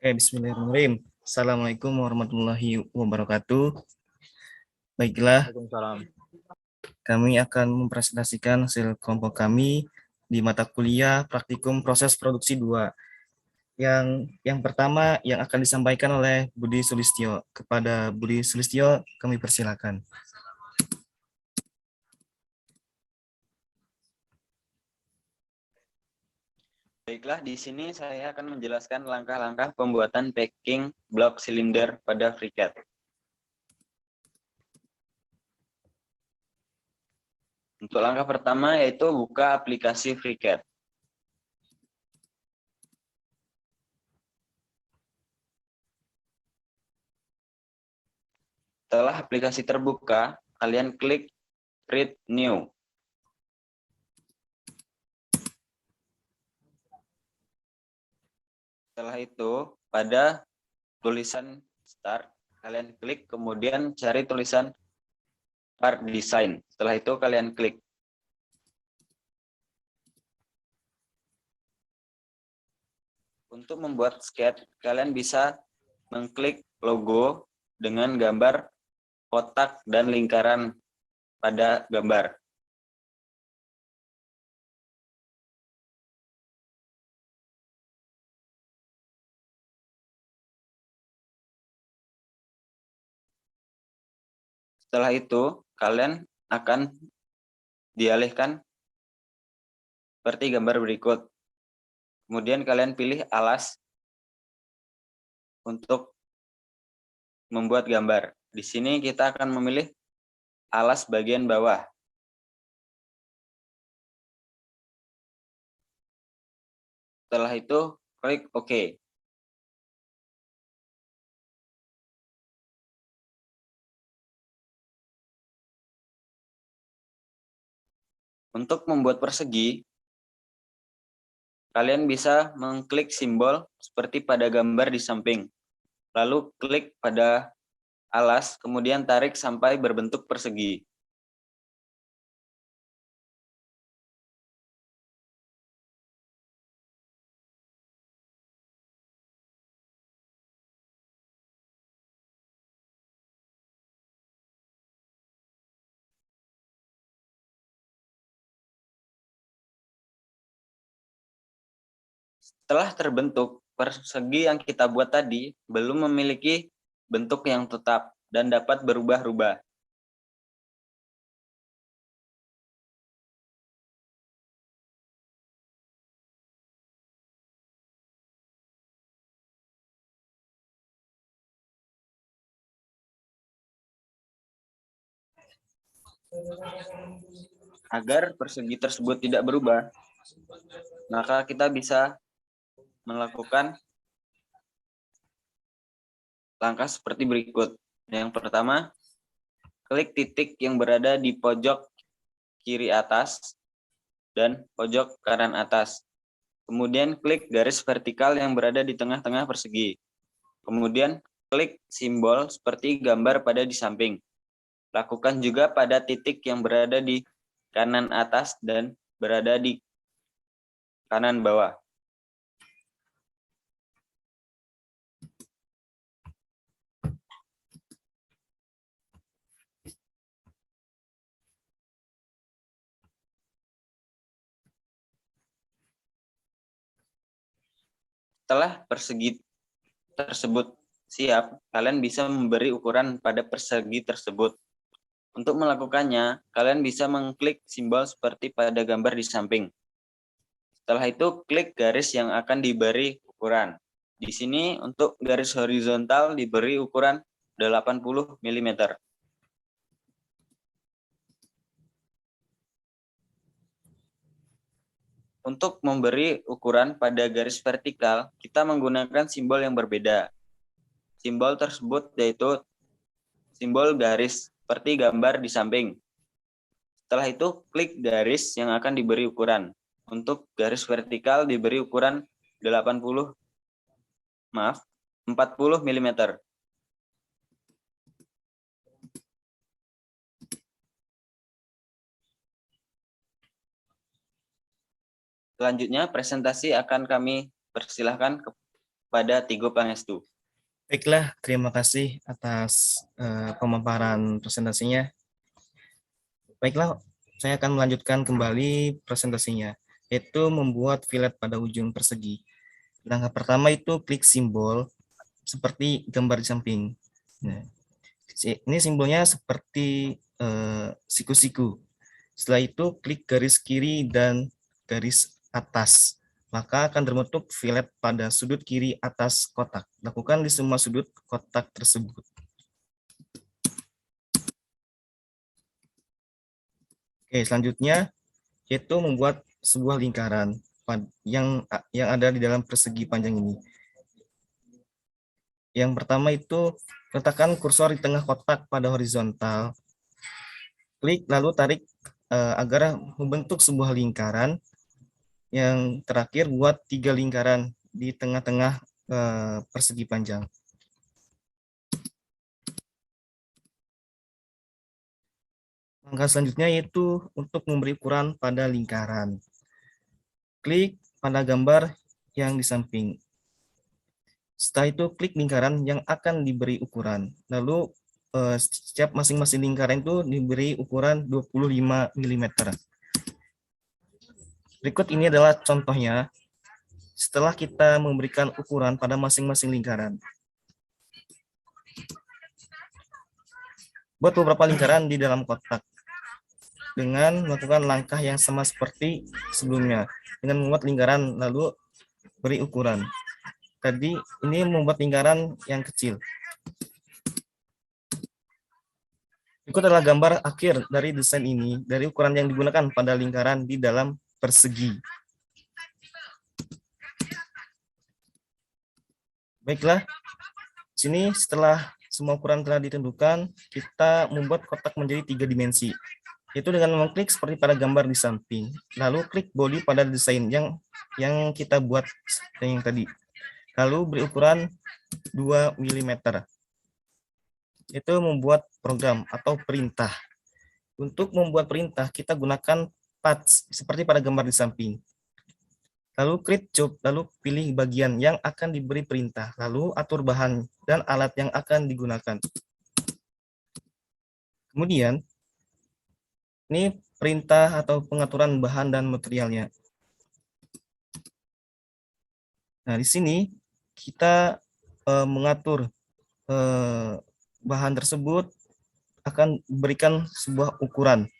Bismillahirrahmanirrahim. Assalamualaikum warahmatullahi wabarakatuh. Baiklah, Waalaikumsalam. kami akan mempresentasikan hasil kelompok kami di mata kuliah praktikum proses produksi 2. Yang pertama yang akan disampaikan oleh Budi Sulistyo. Kepada Budi Sulistyo, kami persilakan. Baiklah, di sini saya akan menjelaskan langkah-langkah pembuatan packing blok silinder pada FreeCAD. Untuk langkah pertama yaitu buka aplikasi FreeCAD. Setelah aplikasi terbuka, kalian klik Create New. Setelah itu, pada tulisan Start, kalian klik, kemudian cari tulisan Part Design. Setelah itu, kalian klik. Untuk membuat sketch, kalian bisa mengklik logo dengan gambar kotak dan lingkaran pada gambar. Setelah itu, kalian akan dialihkan seperti gambar berikut. Kemudian kalian pilih alas untuk membuat gambar. Di sini kita akan memilih alas bagian bawah. Setelah itu, klik OK. Untuk membuat persegi, kalian bisa mengklik simbol seperti pada gambar di samping. Lalu klik pada alas, kemudian tarik sampai berbentuk persegi. Setelah terbentuk, persegi yang kita buat tadi belum memiliki bentuk yang tetap dan dapat berubah-ubah. Agar persegi tersebut tidak berubah, maka kita bisa melakukan langkah seperti berikut. Yang pertama, klik titik yang berada di pojok kiri atas dan pojok kanan atas. Kemudian klik garis vertikal yang berada di tengah-tengah persegi. Kemudian klik simbol seperti gambar pada di samping. Lakukan juga pada titik yang berada di kanan atas dan berada di kanan bawah. Setelah persegi tersebut siap, kalian bisa memberi ukuran pada persegi tersebut. Untuk melakukannya, kalian bisa mengklik simbol seperti pada gambar di samping. Setelah itu, klik garis yang akan diberi ukuran. Di sini untuk garis horizontal diberi ukuran 80 mm. Untuk memberi ukuran pada garis vertikal, kita menggunakan simbol yang berbeda. Simbol tersebut yaitu simbol garis seperti gambar di samping. Setelah itu, klik garis yang akan diberi ukuran. Untuk garis vertikal diberi ukuran 40 mm. Selanjutnya, presentasi akan kami persilahkan pada Tigo Pangestu. Baiklah, terima kasih atas pemaparan presentasinya. Baiklah, saya akan melanjutkan kembali presentasinya, yaitu membuat fillet pada ujung persegi. Langkah pertama itu klik simbol seperti gambar di samping. Nah, ini simbolnya seperti siku-siku. Setelah itu klik garis kiri dan garis atas. Maka akan terbentuk fillet pada sudut kiri atas kotak. Lakukan di semua sudut kotak tersebut. Oke, selanjutnya yaitu membuat sebuah lingkaran yang ada di dalam persegi panjang ini. Yang pertama itu letakkan kursor di tengah kotak pada horizontal. Klik lalu tarik agar membentuk sebuah lingkaran. Yang terakhir buat 3 lingkaran di tengah-tengah persegi panjang. Langkah selanjutnya yaitu untuk memberi ukuran pada lingkaran. Klik pada gambar yang di samping. Setelah itu klik lingkaran yang akan diberi ukuran. Lalu setiap masing-masing lingkaran itu diberi ukuran 25 mm. Berikut ini adalah contohnya setelah kita memberikan ukuran pada masing-masing lingkaran. Buat beberapa lingkaran di dalam kotak dengan melakukan langkah yang sama seperti sebelumnya. Dengan membuat lingkaran lalu beri ukuran. Tadi ini membuat lingkaran yang kecil. Berikut adalah gambar akhir dari desain ini, dari ukuran yang digunakan pada lingkaran di dalam persegi. Baiklah, sini setelah semua ukuran telah ditentukan, kita membuat kotak menjadi 3 dimensi, yaitu dengan mengklik seperti pada gambar di samping, lalu klik body pada desain yang kita buat yang tadi, lalu beri ukuran 2 mm. Itu membuat program atau perintah. Untuk membuat perintah, kita gunakan path seperti pada gambar di samping. Lalu create job, lalu pilih bagian yang akan diberi perintah, lalu atur bahan dan alat yang akan digunakan. Kemudian, ini perintah atau pengaturan bahan dan materialnya. Nah, di sini kita mengatur bahan tersebut akan berikan sebuah ukuran.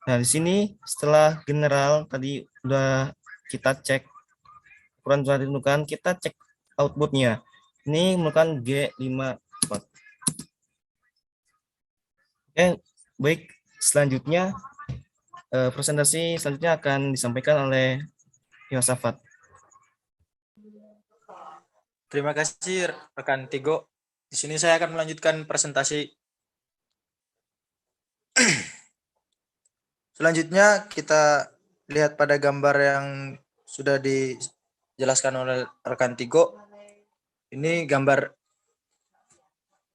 Nah, di sini setelah general tadi udah kita cek ukuran sudah ditentukan, kita cek outputnya. Ini merupakan G54. Oke, baik. Selanjutnya presentasi selanjutnya akan disampaikan oleh Yosafat. Terima kasih rekan Tigo. Di sini saya akan melanjutkan presentasi. Selanjutnya kita lihat pada gambar yang sudah dijelaskan oleh rekan Tigo. Ini gambar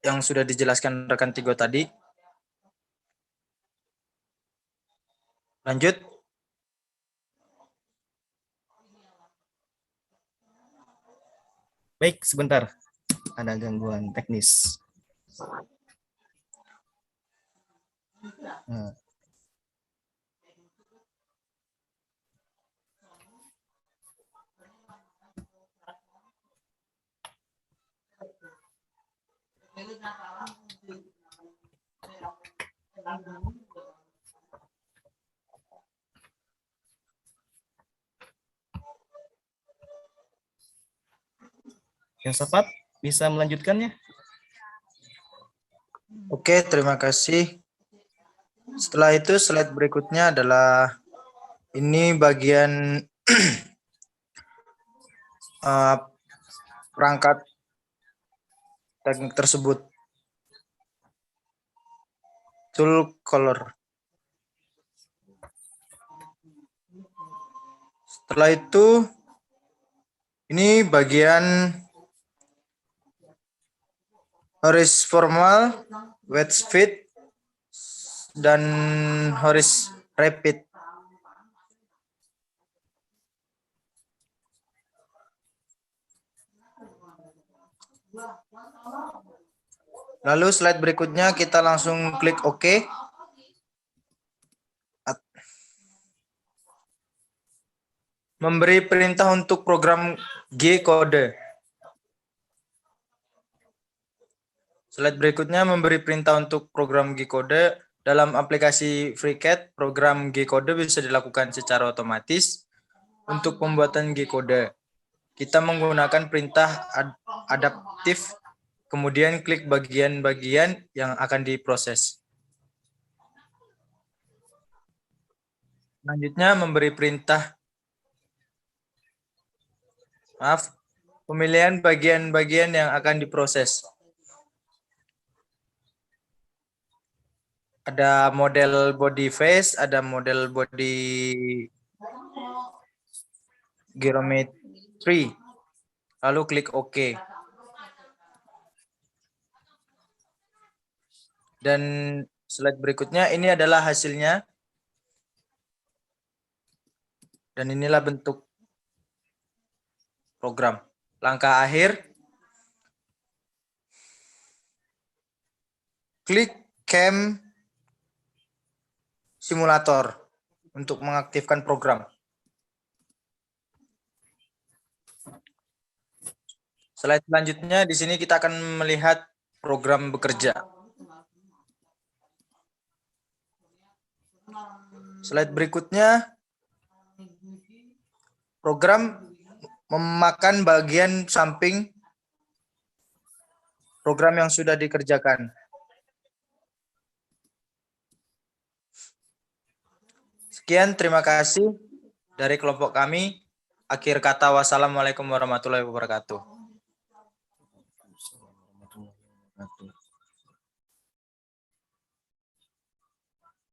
yang sudah dijelaskan rekan Tigo tadi. Lanjut. Baik, sebentar. Ada gangguan teknis. Nah. Yosafat, bisa melanjutkannya? Oke, terima kasih. Setelah itu slide berikutnya adalah ini bagian perangkat teknik tersebut. Tool color. Setelah itu ini bagian horizontal formal, wedge fit, dan horizontal rapid. Lalu slide berikutnya kita langsung klik OK. Memberi perintah untuk program G-Code. Slide berikutnya memberi perintah untuk program G-Code. Dalam aplikasi FreeCAD, program G-Code bisa dilakukan secara otomatis. Untuk pembuatan G-Code, kita menggunakan perintah adaptif, kemudian klik bagian-bagian yang akan diproses. Selanjutnya memberi perintah pemilihan bagian-bagian yang akan diproses. Ada model body face, ada model body geometry. Lalu klik OK. Dan slide berikutnya ini adalah hasilnya. Dan inilah bentuk program. Langkah akhir, klik Cam Simulator untuk mengaktifkan program. Slide selanjutnya di sini kita akan melihat program bekerja. Slide berikutnya, program memakan bagian samping program yang sudah dikerjakan. Sekian, terima kasih dari kelompok kami. Akhir kata, wassalamualaikum warahmatullahi wabarakatuh.